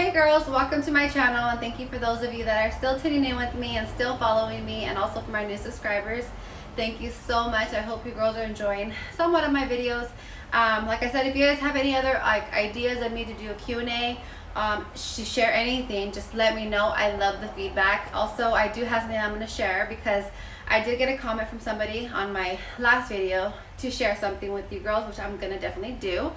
Hey girls, welcome to my channel, and thank you for those of you that are still tuning in with me and still following me, and also for my new subscribers. Thank you so much. I hope you girls are enjoying somewhat of my videos. Like I said, if you guys have any other ideas of me to do a Q&A, to share anything, just let me know. I love the feedback. Also, I do have something I'm going to share because I did get a comment from somebody on my last video to share something with you girls, which I'm going to definitely do.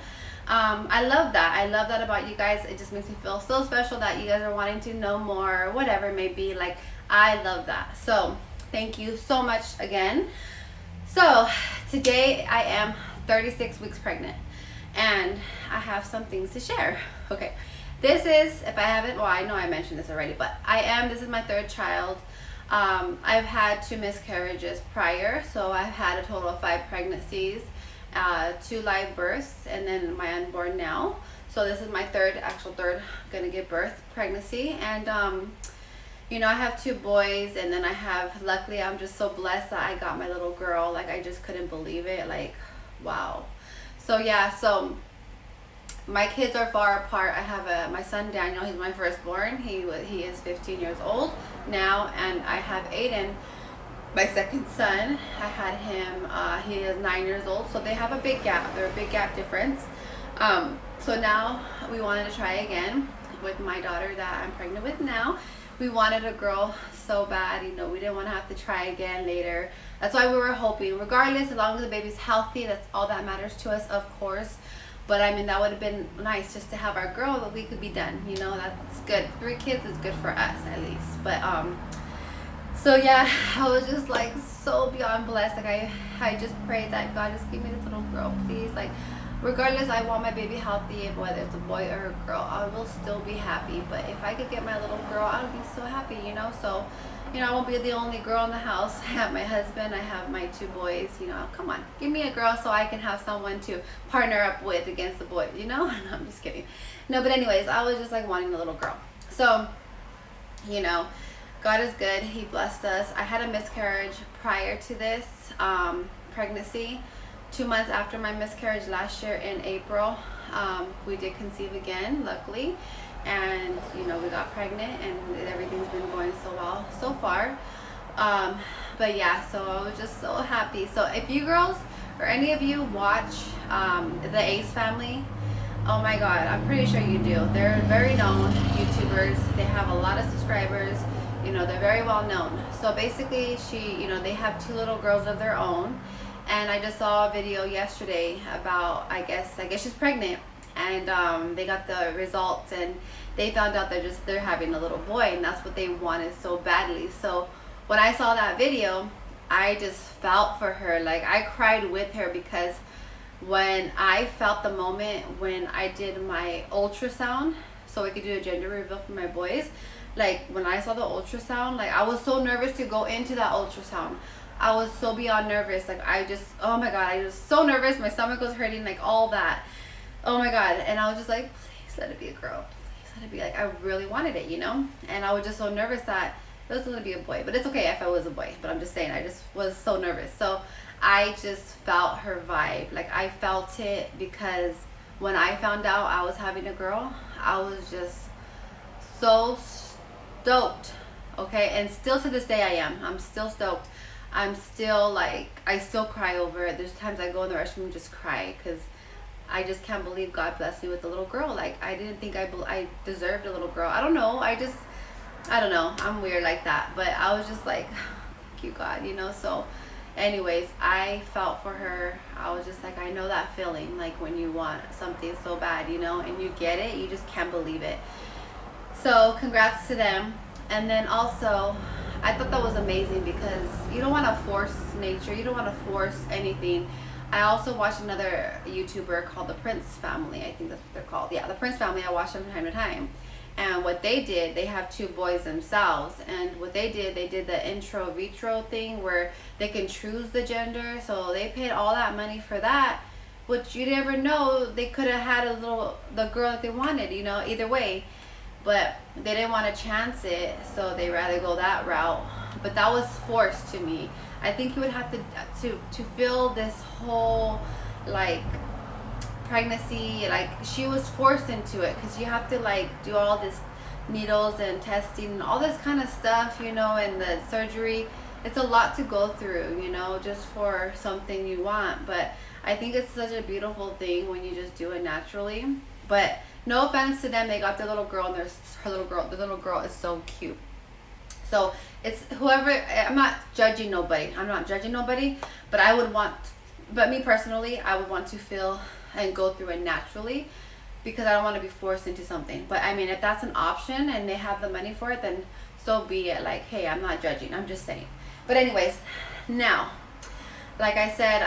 I love that. I love that about you guys. It just makes me feel so special that you guys are wanting to know more, or whatever it may be. Like, I love that. So thank you so much again. So today I am 36 weeks pregnant, and I have some things to share. Okay, this is, if I haven't, well, I know I mentioned this already, but this is my third child. I've had 2 miscarriages prior, so I've had a total of 5 pregnancies, 2 live births, and then my unborn now. So this is my third gonna give birth pregnancy. And you know, I have 2 boys, and then I have, luckily I'm just so blessed that I got my little girl. Like, I just couldn't believe it. Like, wow. So yeah, so my kids are far apart. I have my son Daniel, he's my firstborn. He is 15 years old now, and I have Aiden, my second son. I had him, he is 9 years old, so they have a big gap. They're a big gap difference. So now we wanted to try again with my daughter that I'm pregnant with now. We wanted a girl so bad, you know, we didn't want to have to try again later. That's why we were hoping, regardless, as long as the baby's healthy, that's all that matters to us, of course. But I mean, that would have been nice just to have our girl, that we could be done, you know. That's good. 3 kids is good for us, at least. But so yeah, I was just like so beyond blessed. Like, I just prayed that God, just give me this little girl, please. Like, regardless, I want my baby healthy, and whether it's a boy or a girl, I will still be happy. But if I could get my little girl, I would be so happy, you know. So, you know, I won't be the only girl in the house. I have my husband, I have my 2 boys, you know. Come on, give me a girl so I can have someone to partner up with against the boys, you know. No, I'm just kidding. No, but anyways, I was just like wanting a little girl. So, you know, God is good. He blessed us. I had a miscarriage prior to this pregnancy. 2 months after my miscarriage last year in April, we did conceive again, luckily. And, you know, we got pregnant, and everything's been going so well so far. But yeah, so I was just so happy. So if you girls or any of you watch the Ace family, oh my God, I'm pretty sure you do. They're very known YouTubers. They have a lot of subscribers. You know, they're very well known. So basically, you know, they have 2 little girls of their own. And I just saw a video yesterday about, I guess she's pregnant, and they got the results, and they found out they're having a little boy, and that's what they wanted so badly. So when I saw that video, I just felt for her. Like, I cried with her, because when I felt the moment when I did my ultrasound, so we could do a gender reveal for my boys, like, when I saw the ultrasound, like, I was so nervous to go into that ultrasound. I was so beyond nervous. Like, oh my God, I was so nervous. My stomach was hurting, like, all that. Oh my God. And I was just like, please let it be a girl. Please let it be. Like, I really wanted it, you know? And I was just so nervous that it was going to be a boy. But it's okay if it was a boy. But I'm just saying, I just was so nervous. So I just felt her vibe. Like, I felt it, because when I found out I was having a girl, I was just so stoked. Okay? And still to this day I am. I'm still stoked. I'm still like, I still cry over it. There's times I go in the restroom and just cry, because I just can't believe God blessed me with a little girl. Like, I didn't think I deserved a little girl. I don't know. I don't know. I'm weird like that. But I was just like, thank you, God, you know. So anyways, I felt for her. I was just like, I know that feeling, like when you want something so bad, you know, and you get it, you just can't believe it. So congrats to them. And then also, I thought that was amazing, because you don't want to force nature. You don't want to force anything. I also watched another YouTuber called the Prince Family. I think that's what they're called. Yeah, the Prince Family. I watch them from time to time. And what they did, they have 2 boys themselves. And what they did the intro vitro thing, where they can choose the gender. So they paid all that money for that, which you never know. They could have had the girl that they wanted, you know, either way. But they didn't want to chance it, so they rather go that route. But that was forced to me. I think you would have to feel this whole, like, pregnancy, like she was forced into it because you have to like do all this needles and testing and all this kind of stuff, you know, and the surgery. It's a lot to go through, you know, just for something you want. But I think it's such a beautiful thing when you just do it naturally. But no offense to them, they got their little girl, and the little girl is so cute. So it's whoever, I'm not judging nobody, but but me personally, I would want to feel and go through it naturally, because I don't want to be forced into something. But I mean, if that's an option and they have the money for it, then so be it. Like, hey, I'm not judging, I'm just saying. But anyways, now, like I said,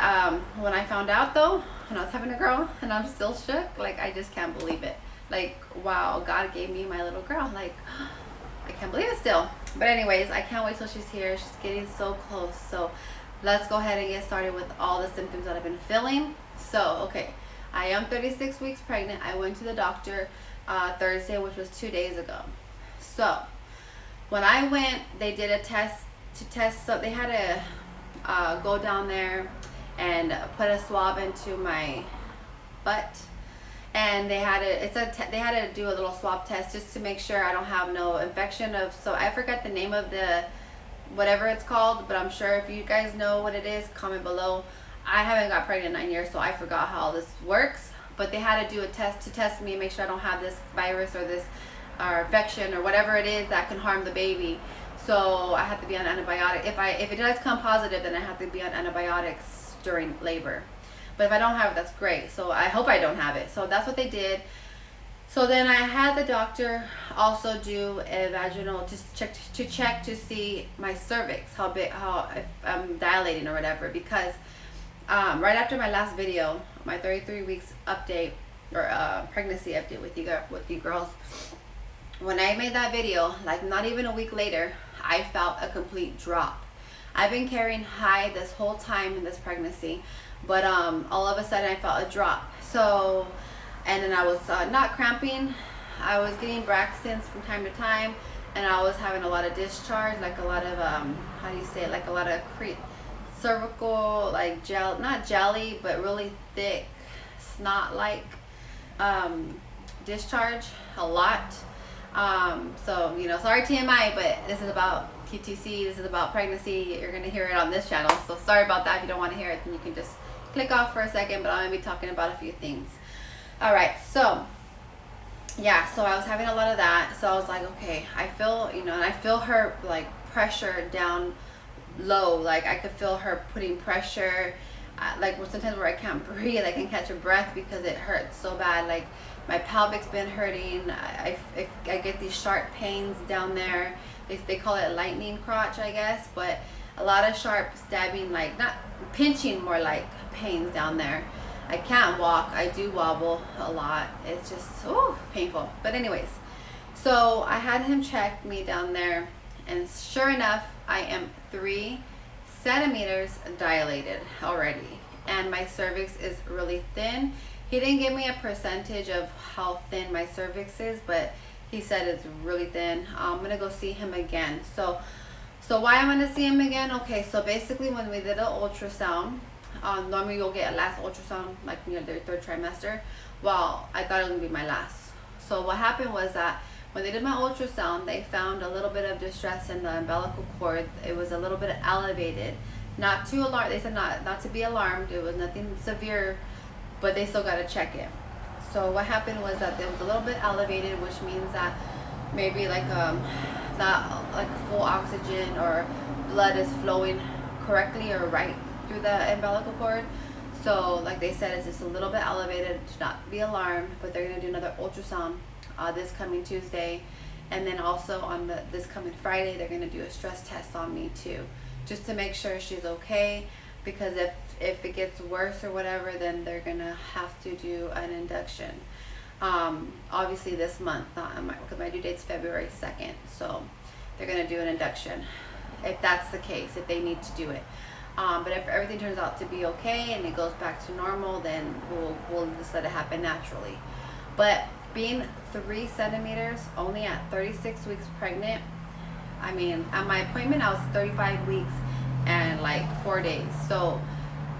when I found out though, when I was having a girl, and I'm still shook, like I just can't believe it. Like, wow, God gave me my little girl. Like, I can't believe it still. But anyways, I can't wait till she's here. She's getting so close. So let's go ahead and get started with all the symptoms that I've been feeling. So, okay, I am 36 weeks pregnant. I went to the doctor Thursday, which was 2 days ago. So when I went, they did a test to test. So they had to go down there and put a swab into my butt. And they had to do a little swab test just to make sure I don't have no infection of, so I forgot the name of the, whatever it's called, but I'm sure if you guys know what it is, comment below. I haven't got pregnant in 9 years, so I forgot how this works. But they had to do a test to test me and make sure I don't have this virus or this infection or whatever it is that can harm the baby. So I have to be on antibiotic. If it does come positive, then I have to be on antibiotics during labor. But if I don't have it, that's great. So I hope I don't have it. So that's what they did. So then I had the doctor also do a vaginal to check to see my cervix, how big, if I'm dilating or whatever. Because right after my last video, my 33 weeks update or pregnancy update with you girls, when I made that video, like not even a week later, I felt a complete drop. I've been carrying high this whole time in this pregnancy. But all of a sudden I felt a drop. So, and then I was not cramping. I was getting Braxtons from time to time, and I was having a lot of discharge, like a lot of how do you say it? Like a lot of cervical, like gel, not jelly, but really thick snot-like discharge a lot. So, you know, sorry TMI, but this is about TTC. This is about pregnancy. You're gonna hear it on this channel. So sorry about that. If you don't want to hear it, then you can just click off for a second, but I'm gonna be talking about a few things. All right, so yeah, so I was having a lot of that. So I was like, okay, I feel, you know, and I feel her like pressure down low. Like I could feel her putting pressure, like sometimes where I can't breathe, I can catch a breath because it hurts so bad. Like my pelvic's been hurting. I get these sharp pains down there. They call it lightning crotch, I guess, but a lot of sharp stabbing, like not pinching, more like pains down there. I can't walk. I do wobble a lot. It's just painful. But anyways, so I had him check me down there, and sure enough, I am 3 centimeters dilated already, and my cervix is really thin. He didn't give me a percentage of how thin my cervix is, but he said it's really thin. I'm gonna go see him again. So why I'm gonna see him again? Okay, so basically when we did an ultrasound, normally you'll get a last ultrasound like near the 3rd trimester. Well, I thought it was gonna be my last. So what happened was that when they did my ultrasound, they found a little bit of distress in the umbilical cord. It was a little bit elevated. Not too alarmed. They said not to be alarmed. It was nothing severe, but they still got to check it. So what happened was that it was a little bit elevated, which means that maybe like not like full oxygen or blood is flowing correctly or right through the umbilical cord. So like they said, it's just a little bit elevated, to not be alarmed, but they're going to do another ultrasound this coming Tuesday, and then also on this coming Friday they're going to do a stress test on me too, just to make sure she's okay, because if it gets worse or whatever, then they're going to have to do an induction. Obviously this month, because my due date's February 2nd, so they're going to do an induction if that's the case, if they need to do it. But if everything turns out to be okay and it goes back to normal, then we'll just let it happen naturally. But being 3 centimeters only at 36 weeks pregnant, I mean, at my appointment I was 35 weeks and like 4 days. So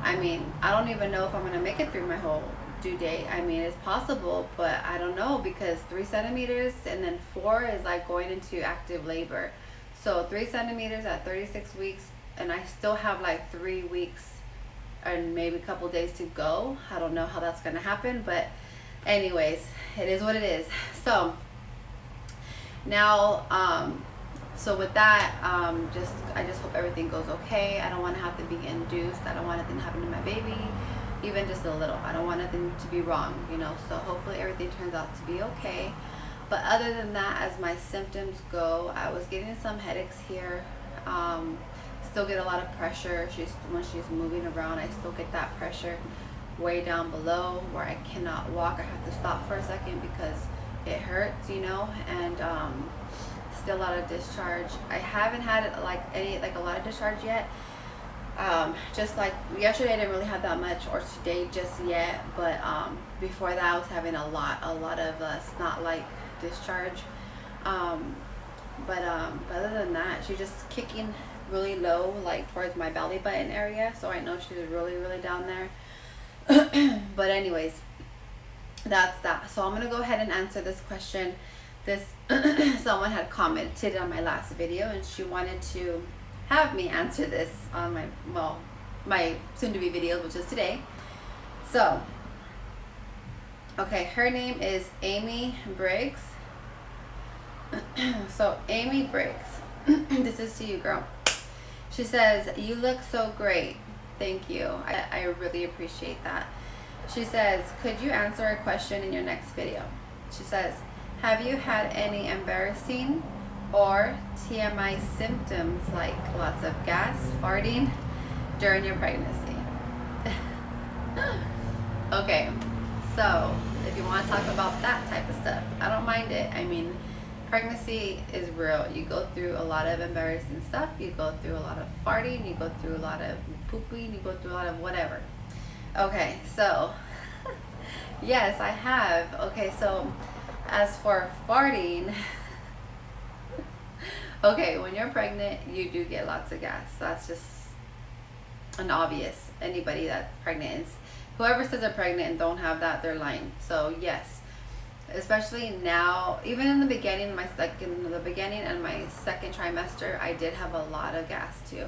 I mean, I don't even know if I'm gonna make it through my whole due date. I mean, it's possible, but I don't know, because 3 centimeters and then 4 is like going into active labor. So 3 centimeters at 36 weeks, and I still have like 3 weeks and maybe a couple days to go. I don't know how that's gonna happen, but anyways, it is what it is. So now, so with that, I just hope everything goes okay. I don't want to have to be induced. I don't want nothing to happen to my baby, even just a little. I don't want nothing to be wrong, you know. So hopefully everything turns out to be okay. But other than that, as my symptoms go, I was getting some headaches here. Still get a lot of pressure. When she's moving around, I still get that pressure way down below where I cannot walk. I have to stop for a second because it hurts, you know. And still a lot of discharge. I haven't had a lot of discharge yet. Just like yesterday, I didn't really have that much, or today just yet. But before that, I was having a lot of snot-like discharge. But other than that, she's just kicking really low, like towards my belly button area. So I know she's really down there. But anyways, that's that. So I'm gonna go ahead and answer this question. Someone had commented on my last video, and she wanted to have me answer this on my soon-to-be video, which is today. So, okay, her name is Amy Briggs. So, Amy Briggs, this is to you, girl. She says, "You look so great." Thank you. I really appreciate that. She says, "Could you answer a question in your next video?" She says, "Have you had any embarrassing or TMI symptoms like lots of gas, farting during your pregnancy?" Okay, so if you want to talk about that type of stuff, I don't mind it. I mean, pregnancy is real. You go through a lot of embarrassing stuff. You go through a lot of farting. You go through a lot of pooping. You go through a lot of whatever. Okay, so yes, I have. Okay, so as for farting, okay, when you're pregnant, you do get lots of gas. That's just an obvious. Anybody that's pregnant, whoever says they're pregnant and don't have that, they're lying. So yes, especially now, even in the beginning, in the beginning and my second trimester, I did have a lot of gas too.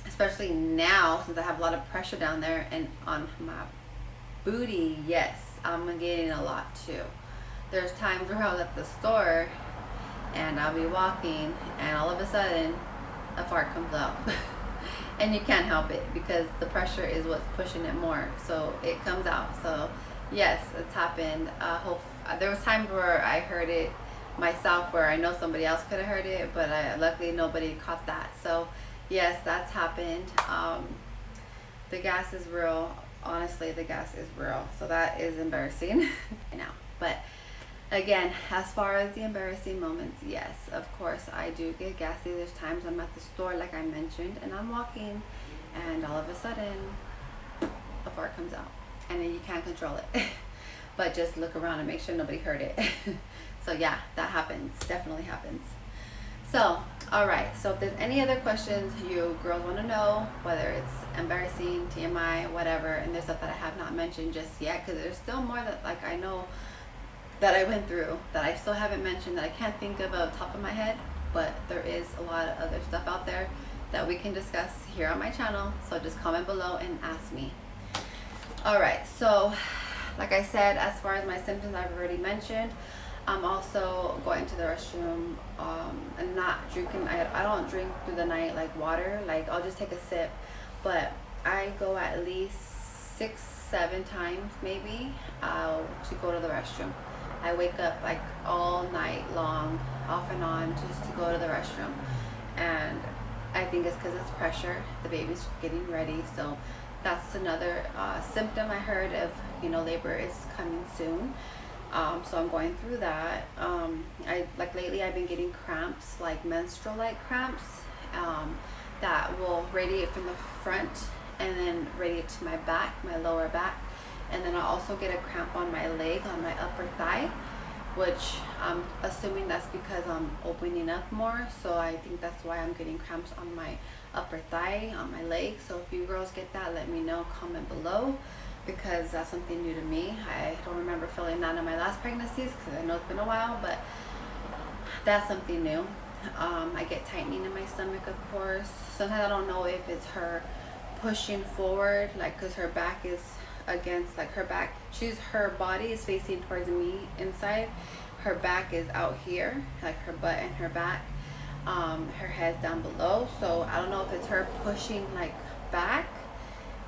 Especially now, since I have a lot of pressure down there and on my booty, yes, I'm getting a lot too. There's times where I was at the store and I'll be walking and all of a sudden a fart comes out. And you can't help it because the pressure is what's pushing it more, so it comes out. So yes, it's happened. There was times where I heard it myself where I know somebody else could have heard it, but luckily nobody caught that. So yes, that's happened. The gas is real. Honestly, the gas is real. So that is embarrassing now. But again, as far as the embarrassing moments, yes, of course, I do get gassy. There's times I'm at the store, like I mentioned, and I'm walking, and all of a sudden, a fart comes out. And then you can't control it. But just look around and make sure nobody heard it. So yeah, that happens. Definitely happens. So, alright. So if there's any other questions you girls want to know, whether it's embarrassing, TMI, whatever, and there's stuff that I have not mentioned just yet, because there's still more that like I know that I went through that I still haven't mentioned, that I can't think of off the top of my head, but there is a lot of other stuff out there that we can discuss here on my channel. So just comment below and ask me. Alright, so like I said, as far as my symptoms, I've already mentioned. I'm also going to the restroom and not drinking. I don't drink through the night like water. Like I'll just take a sip, but I go at least 6-7 times maybe to go to the restroom. I wake up like all night long, off and on, just to go to the restroom. And I think it's because it's pressure. The baby's getting ready, so that's another symptom I heard of, labor is coming soon. So I'm going through that. Lately I've been getting cramps, like menstrual-like cramps, that will radiate from the front and then radiate to my back, my lower back. And then I'll also get a cramp on my leg, on my upper thigh, which I'm assuming that's because I'm opening up more. So I think that's why I'm getting cramps on my upper thigh, on my leg. So if you girls get that, let me know, comment below. because that's something new to me. I don't remember feeling that in my last pregnancies because I know it's been a while, but that's something new. I get tightening in my stomach, of course. Sometimes I don't know if it's her pushing forward, like, because her back is against, like, her back, her body is facing towards me inside, her back is out here, like her butt and her back, her head's down below. So I don't know if it's her pushing like back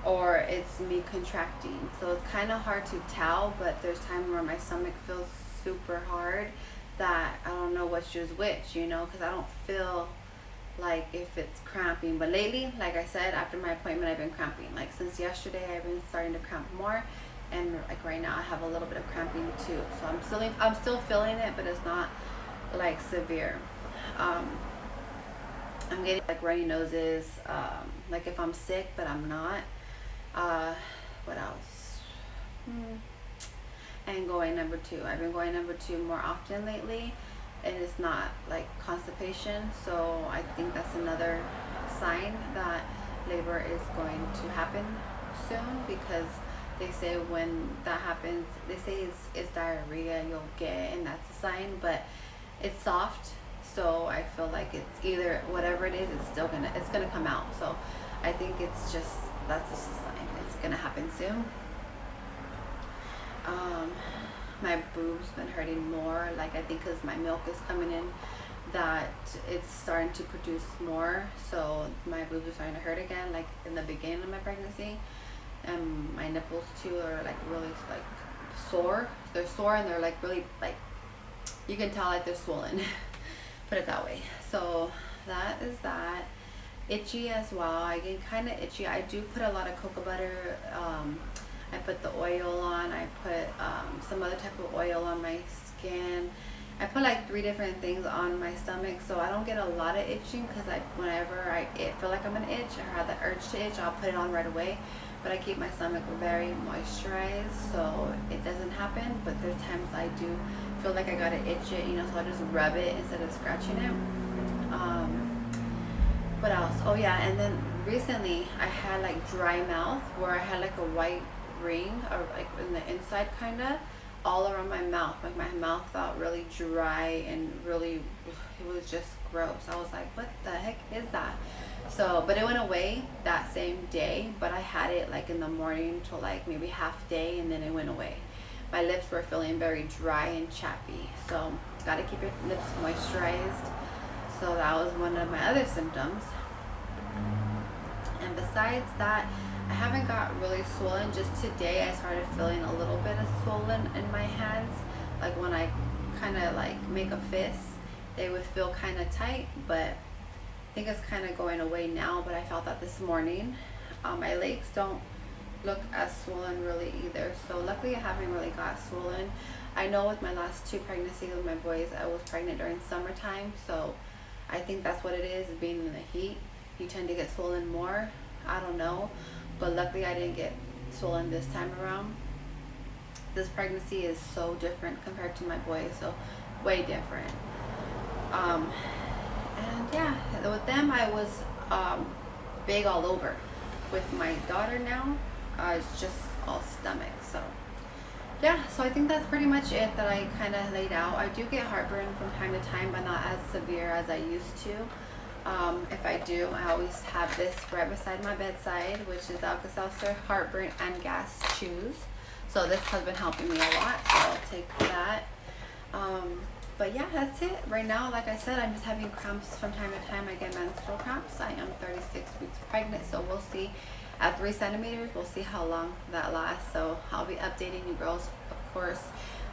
or it's me contracting. So it's kind of hard to tell, but there's times where my stomach feels super hard that I don't know which is which, you know, because I don't feel like if it's cramping. But lately, like I said, after my appointment, I've been cramping. Like since yesterday, I've been starting to cramp more, and like right now, I have a little bit of cramping too. So I'm still feeling it, but it's not like severe. I'm getting like runny noses, like if I'm sick, but I'm not. What else? And going number 2. I've been going number 2 more often lately, and it's not like constipation. So I think that's another sign that labor is going to happen soon, because they say when that happens, they say it's diarrhea you'll get, and that's a sign, but it's soft. So I feel like it's either whatever it is, it's gonna come out. So I think that's just a sign it's gonna happen soon. My boobs been hurting more, like I think because my milk is coming in, that it's starting to produce more. So my boobs are starting to hurt again, like in the beginning of my pregnancy. And my nipples too are like really like sore. They're sore and they're like really like, you can tell like they're swollen. Put it that way. So that is that. Itchy as well. I get kind of itchy. I do put a lot of cocoa butter. I put the oil on. I put some other type of oil on my skin. I put like 3 different things on my stomach, so I don't get a lot of itching, because whenever I feel like I'm gonna itch or have the urge to itch, I'll put it on right away. But I keep my stomach very moisturized, so it doesn't happen. But there's times I do feel like I gotta itch it, you know, so I just rub it instead of scratching it. What else? Oh yeah, and then recently I had like dry mouth, where I had like a white ring, or like in the inside kinda, all around my mouth. Like my mouth felt really dry and really, it was just gross. I was like, what the heck is that? So, but it went away that same day, but I had it like in the morning till like maybe half day, and then it went away. My lips were feeling very dry and chappy, so gotta keep your lips moisturized. So that was one of my other symptoms. And besides that, I haven't got really swollen. Just today I started feeling a little bit of swollen in my hands. Like when I kind of like make a fist, they would feel kind of tight, but I think it's kind of going away now. But I felt that this morning. My legs don't look as swollen really either. So luckily I haven't really got swollen. I know with my last 2 pregnancies with my boys, I was pregnant during summertime. So I think that's what it is being in the heat. You tend to get swollen more. I don't know. But luckily I didn't get swollen this time around. This pregnancy is so different compared to my boys, so way different. And yeah, with them I was big all over. With my daughter now, it's just all stomach. So yeah, so I think that's pretty much it that I kind of laid out. I do get heartburn from time to time, but not as severe as I used to. If I do, I always have this right beside my bedside, which is Alka-Seltzer Heartburn and Gas Chews. So this has been helping me a lot, so I'll take that. But yeah, that's it. Right now, like I said, I'm just having cramps from time to time. I get menstrual cramps. I am 36 weeks pregnant, so we'll see. At 3 centimeters, we'll see how long that lasts. So I'll be updating you girls, of course,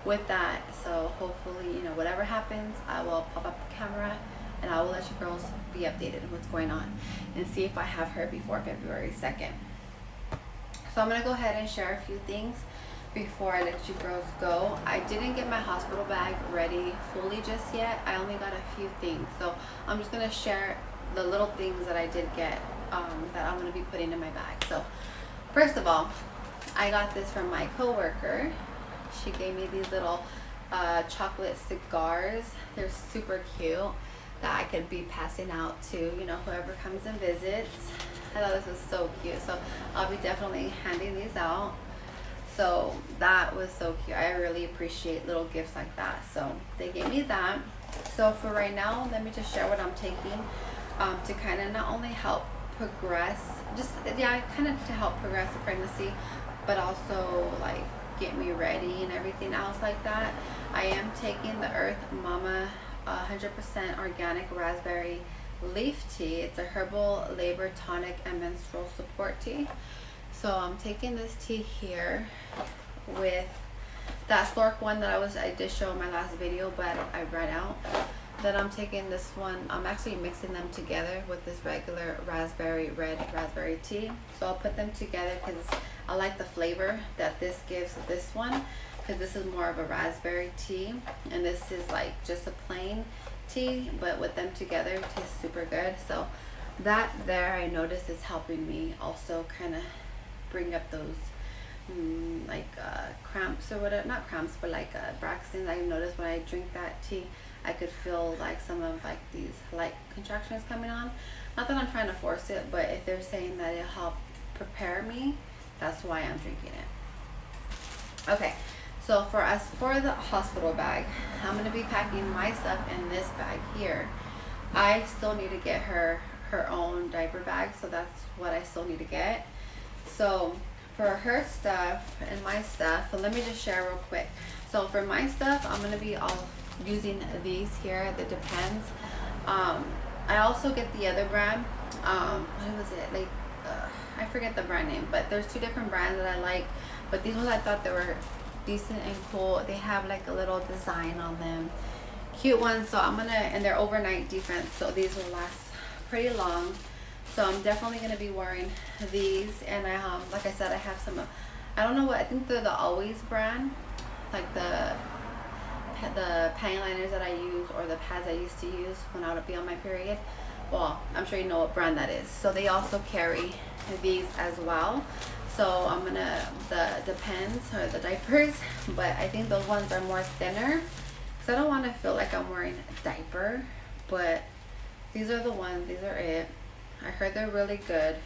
with that. So hopefully, you know, whatever happens, I will pop up the camera and I will let you girls be updated on what's going on and see if I have her before February 2nd. So I'm going to go ahead and share a few things before I let you girls go. I didn't get my hospital bag ready fully just yet. I only got a few things. So I'm just going to share the little things that I did get that I'm going to be putting in my bag. So first of all, I got this from my coworker. She gave me these little chocolate cigars. They're super cute, that I could be passing out to, you know, whoever comes and visits. I thought this was so cute, so I'll be definitely handing these out. So that was so cute. I really appreciate little gifts like that. So they gave me that. So for right now, let me just share what I'm taking to kind of not only help progress, just kind of to help progress the pregnancy, but also like get me ready and everything else like that. I am taking the Earth Mama 100% organic raspberry leaf tea. It's a herbal labor tonic and menstrual support tea. So I'm taking this tea here with that Stork one that I did show in my last video, but I ran out. Then I'm taking this one, I'm actually mixing them together with this regular red raspberry tea. So I'll put them together because I like the flavor that this gives this one, because this is more of a raspberry tea and this is like just a plain tea, but with them together it tastes super good. So that there, I noticed, is helping me also kind of bring up those cramps or whatever, not cramps, but like Braxton's. I noticed when I drink that tea, I could feel like some of like these light contractions coming on. Not that I'm trying to force it, but if they're saying that it'll help prepare me, that's why I'm drinking it. Okay, so for the hospital bag, I'm gonna be packing my stuff in this bag here. I still need to get her own diaper bag, so that's what I still need to get. So for her stuff and my stuff, so let me just share real quick. So for my stuff, I'm gonna be all using these here, the Depends. I also get the other brand. What was it? Like I forget the brand name, but there's 2 different brands that I like. But these ones I thought they were decent and cool. They have like a little design on them, cute ones. So I'm gonna, and they're overnight defense, so these will last pretty long. So I'm definitely gonna be wearing these. And I like I said, I have some, I don't know what, I think they're the Always brand, like the panty liners that I use, or the pads I used to use when I would be on my period. Well, I'm sure you know what brand that is. So they also carry these as well. So I'm gonna, the Depends, or the diapers, but I think those ones are more thinner, because I don't want to feel like I'm wearing a diaper. But these are the ones, these are it. I heard they're really good,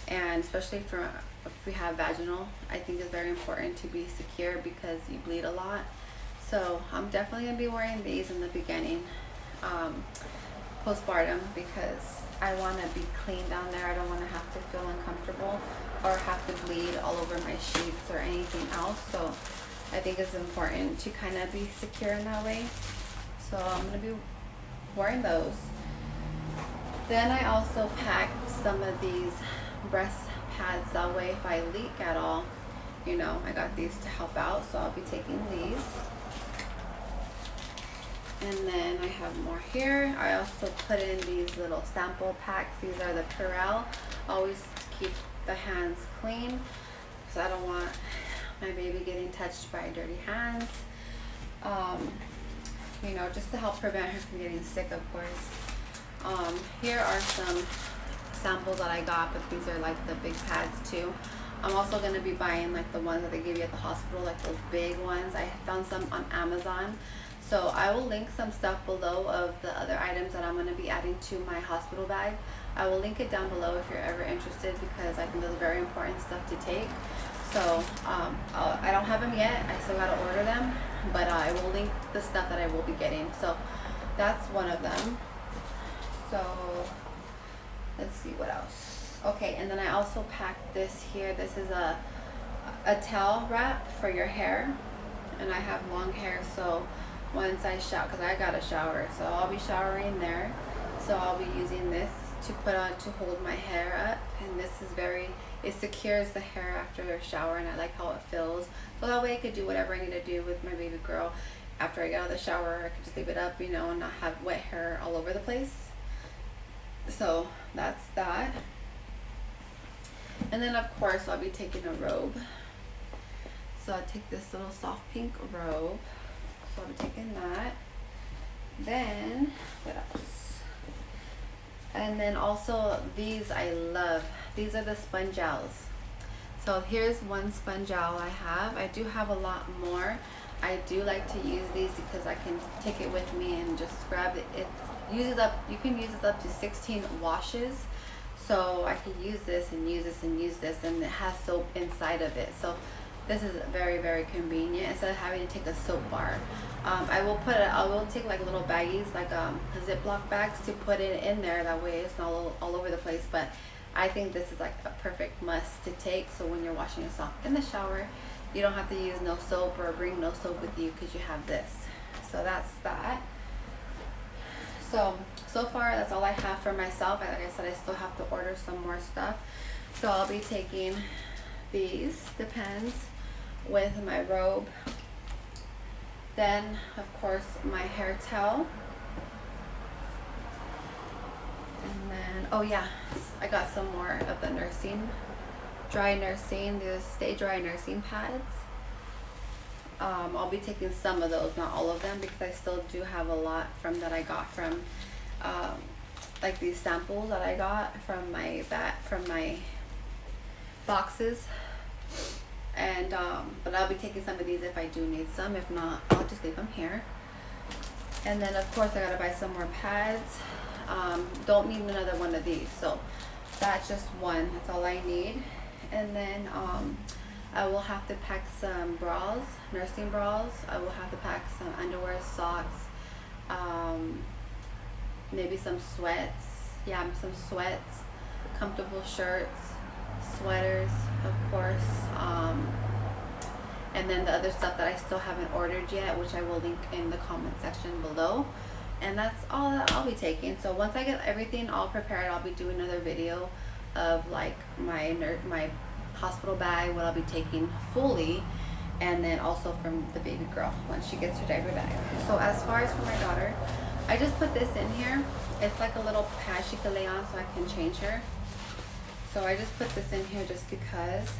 and especially for if we have vaginal, I think it's very important to be secure because you bleed a lot. So I'm definitely gonna be wearing these in the beginning, postpartum, because I want to be clean down there. I don't want to have to feel uncomfortable or have to bleed all over my sheets or anything else. So I think it's important to kind of be secure in that way. So I'm gonna be wearing those. Then I also packed some of these breast pads, that way if I leak at all, you know, I got these to help out. So I'll be taking these. And then I have more here. I also put in these little sample packs. These are the Purell. Always keep the hands clean, because I don't want my baby getting touched by dirty hands. You know, just to help prevent her from getting sick, of course. Here are some samples that I got, but these are like the big pads too. I'm also going to be buying like the ones that they give you at the hospital, like those big ones. I found some on Amazon. So I will link some stuff below of the other items that I'm going to be adding to my hospital bag. I will link it down below if you're ever interested, because I think those are very important stuff to take. So I don't have them yet. I still got to order them, but I will link the stuff that I will be getting. So that's one of them. So let's see what else. Okay, and then I also packed this here. This is a towel wrap for your hair, and I have long hair, so once I shower, because I got a shower, so I'll be showering there. So I'll be using this to put on to hold my hair up, and this is it secures the hair after a shower, and I like how it feels. So that way I could do whatever I need to do with my baby girl after I get out of the shower. I could just leave it up, you know, and not have wet hair all over the place. So that's that. And then of course I'll be taking a robe. So I'll take this little soft pink robe. So I'll be taking that. Then what else? And then also these I love. These are the sponge gels. So here's one sponge gel I have. I do have a lot more. I do like to use these because I can take it with me and just scrub it. It uses up, you can use this up to 16 washes. So I can use this and use this and use this, and it has soap inside of it. So this is very, very convenient instead of having to take a soap bar. I will take like little baggies, like Ziploc bags, to put it in there. That way it's not all over the place. But I think this is like a perfect must to take. So when you're washing yourself in the shower, you don't have to use no soap or bring no soap with you because you have this. So that's that. So far that's all I have for myself. Like I said, I still have to order some more stuff. So I'll be taking these Depends with my robe. Then of course my hair towel. And then, oh yeah, I got some more of the the Stay Dry nursing pads. I'll be taking some of those, not all of them, because I still do have a lot that I got from like these samples that I got from my boxes. And but I'll be taking some of these if I do need some. If not, I'll just leave them here. And then of course I gotta buy some more pads. Don't need another one of these, so that's just one. That's all I need. And then I will have to pack some bras, nursing bras. I will have to pack some underwear, socks, maybe some sweats. Yeah, some sweats, comfortable shirts, sweaters, of course. And then the other stuff that I still haven't ordered yet, which I will link in the comment section below. And that's all that I'll be taking. So once I get everything all prepared, I'll be doing another video of like my hospital bag, what I'll be taking fully, and then also from the baby girl once she gets her diaper bag. So as far as for my daughter, I just put this in here. It's like a little pad she can lay on so I can change her. So I just put this in here just because.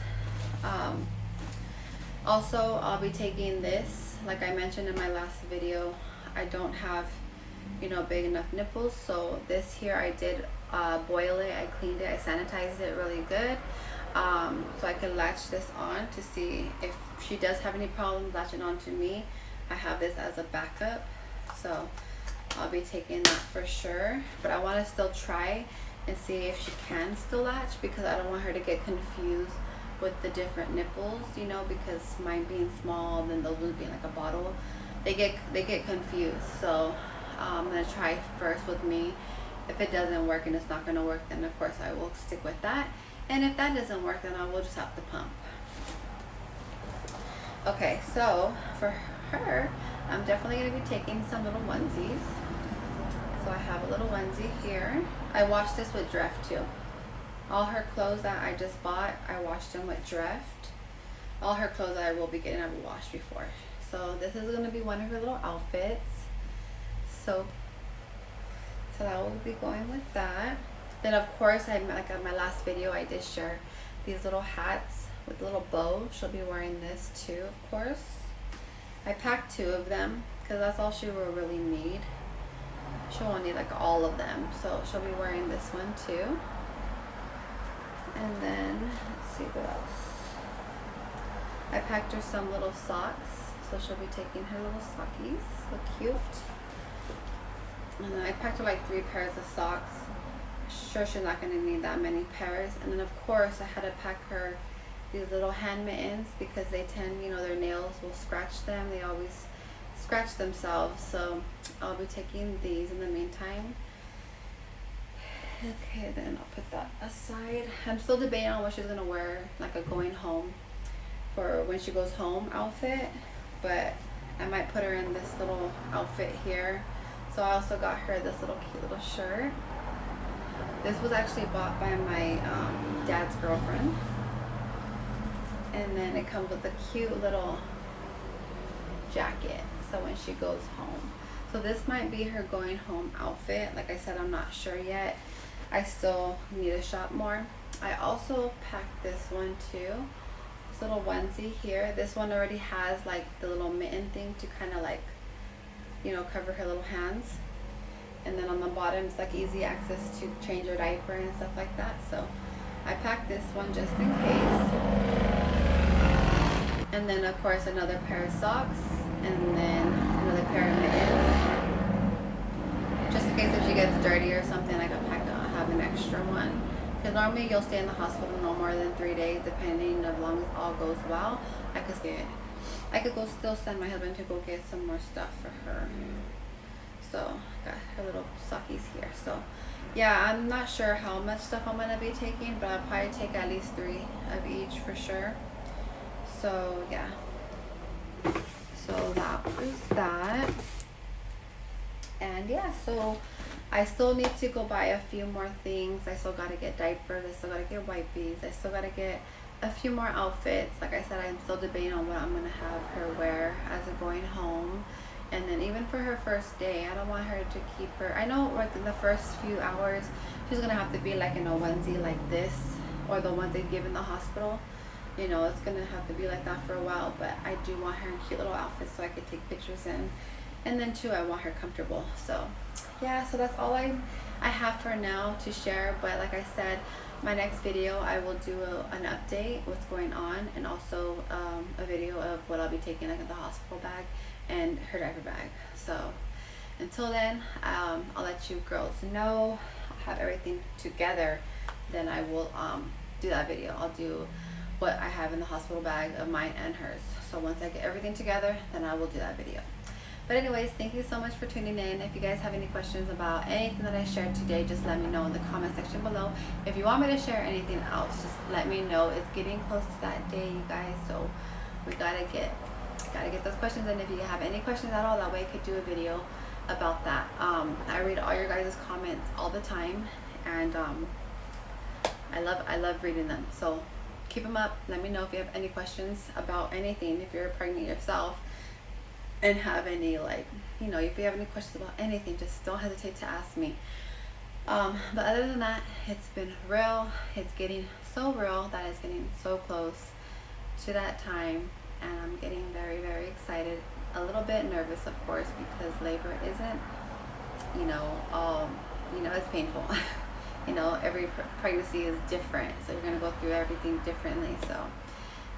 Also, I'll be taking this. Like I mentioned in my last video, I don't have, you know, big enough nipples. So this here, I did boil it, I cleaned it, I sanitized it really good. So I can latch this on to see if she does have any problems latching on to me. I have this as a backup. So I'll be taking that for sure. But I want to still try and see if she can still latch, because I don't want her to get confused with the different nipples, you know, because mine being small, then the loop being like a bottle, they get confused. So I'm gonna try first with me. If it doesn't work and it's not gonna work, then of course I will stick with that. And if that doesn't work, then I will just have to pump. Okay, so for her, I'm definitely gonna be taking some little onesies. So I have a little onesie here. I washed this with Dreft too. All her clothes that I just bought, I washed them with Dreft. All her clothes that I will be getting, I've washed before. So this is gonna be one of her little outfits. So that will be going with that. Then of course, like on my last video, I did share these little hats with a little bow. She'll be wearing this too, of course. I packed 2 of them because that's all she will really need. She won't need like all of them. So she'll be wearing this one too. And then, let's see what else. I packed her some little socks. So she'll be taking her little sockies. So cute. And then I packed her like 3 pairs of socks. Sure, she's not going to need that many pairs. And then of course I had to pack her these little hand mittens because they tend, you know, their nails will scratch them. They always scratch themselves. So I'll be taking these in the meantime. Okay, then I'll put that aside. I'm still debating on what she's going to wear, like a going home for when she goes home outfit. But I might put her in this little outfit here. So I also got her this little cute little shirt. This was actually bought by my dad's girlfriend. And then it comes with a cute little jacket, so when she goes home. So this might be her going home outfit. Like I said, I'm not sure yet. I still need to shop more. I also packed this one too. This little onesie here. This one already has like the little mitten thing to kind of like, you know, cover her little hands. And then on the bottom it's like easy access to change her diaper and stuff like that. So I packed this one just in case. And then of course another pair of socks, and then another pair of mittens. Just in case if she gets dirty or something, I can have an extra one. Because normally you'll stay in the hospital no more than 3 days, depending as long as all goes well. I could go still send my husband to go get some more stuff for her. So got her little sockies here. So yeah, I'm not sure how much stuff I'm gonna be taking, but I'll probably take at least 3 of each for sure. So yeah. So that was that. And yeah, so I still need to go buy a few more things. I still gotta get diapers, I still gotta get wipes, I still gotta get a few more outfits. Like I said, I'm still debating on what I'm gonna have her wear as I'm going home. And then even for her first day, I don't want her to keep her, I know like in the first few hours she's gonna have to be like in a onesie like this, or the ones they give in the hospital. You know, it's gonna have to be like that for a while, but I do want her in cute little outfits so I could take pictures in. And then too, I want her comfortable. So yeah, so that's all I have for now to share. But like I said, my next video I will do an update what's going on, and also a video of what I'll be taking like in the hospital bag and her diaper bag. So until then, I'll let you girls know. I'll have everything together, then I will do that video. I'll do what I have in the hospital bag of mine and hers. So once I get everything together, then I will do that video. But anyways, thank you so much for tuning in. If you guys have any questions about anything that I shared today, just let me know in the comment section below. If you want me to share anything else, just let me know. It's getting close to that day, you guys, so we gotta get those questions in. If you have any questions at all, that way I could do a video about that. I read all your guys' comments all the time, and I love reading them. So keep them up. Let me know if you have any questions about anything. If you're pregnant yourself and have any, like, you know, if you have any questions about anything, just don't hesitate to ask me. But other than that, it's been real. It's getting so real that it's getting so close to that time, and I'm getting very, very excited. A little bit nervous, of course, because labor isn't, you know, it's painful. You know, every pregnancy is different, so you're gonna go through everything differently. So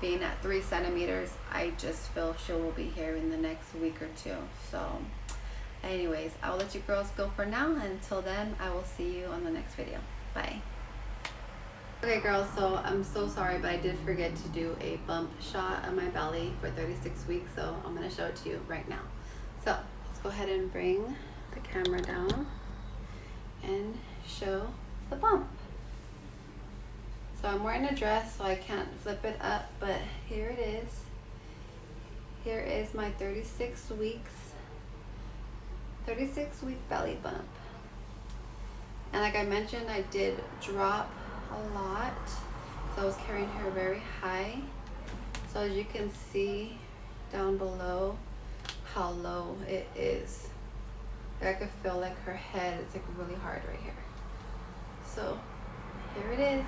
being at 3 centimeters, I just feel she will be here in the next week or 2. So anyways, I'll let you girls go for now. Until then, I will see you on the next video. Bye. Okay girls, so I'm so sorry, but I did forget to do a bump shot of my belly for 36 weeks, so I'm gonna show it to you right now. So let's go ahead and bring the camera down and show the bump. So I'm wearing a dress, so I can't flip it up, but here it is. Here is my 36 week belly bump. And like I mentioned, I did drop a lot, so I was carrying her very high. So as you can see down below how low it is. I could feel like her head is like really hard right here. So here it is.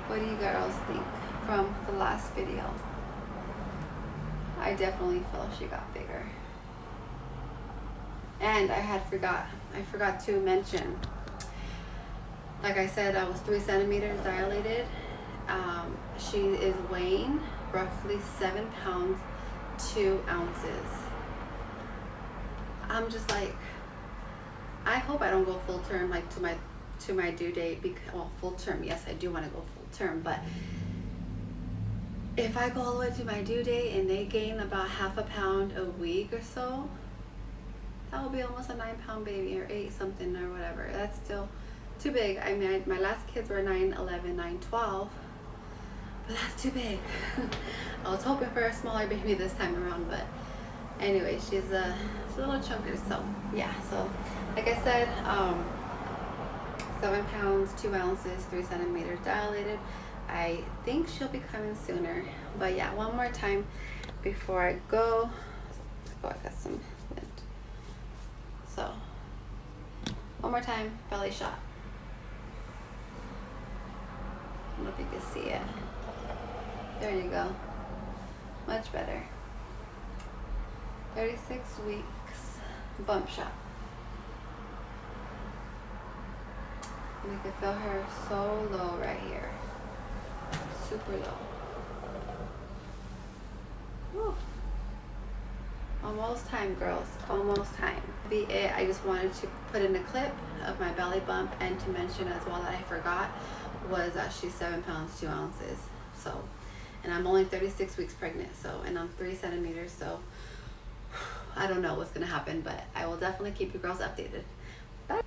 What do you girls think from the last video? I definitely feel she got bigger. And I forgot to mention, like I said, I was 3 centimeters dilated. She is weighing roughly 7 pounds, 2 ounces. I'm just like, I hope I don't go full term, like to my due date, because, well, full term, yes, I do want to go full term, but if I go all the way to my due date and they gain about half a pound a week or so, that will be almost a 9-pound baby, or 8 something or whatever. That's still too big. I mean, my last kids were 9'11", 9'12", but that's too big. I was hoping for a smaller baby this time around, but anyway, she's a little chunkier. So yeah, so like I said, 7 pounds, 2 ounces, 3 centimeters dilated. I think she'll be coming sooner, but yeah, one more time before I go. Oh, I got some wind. So one more time, belly shot. I don't know if you can see it. There you go. Much better. 36 weeks bump shot. And you can feel her so low right here. Super low. Woo. Almost time, girls. Almost time. Be it. I just wanted to put in a clip of my belly bump, and to mention as well that I forgot was that she's 7 pounds 2 ounces. So, and I'm only 36 weeks pregnant. So, and I'm 3 centimeters. So, I don't know what's gonna happen, but I will definitely keep you girls updated. Bye.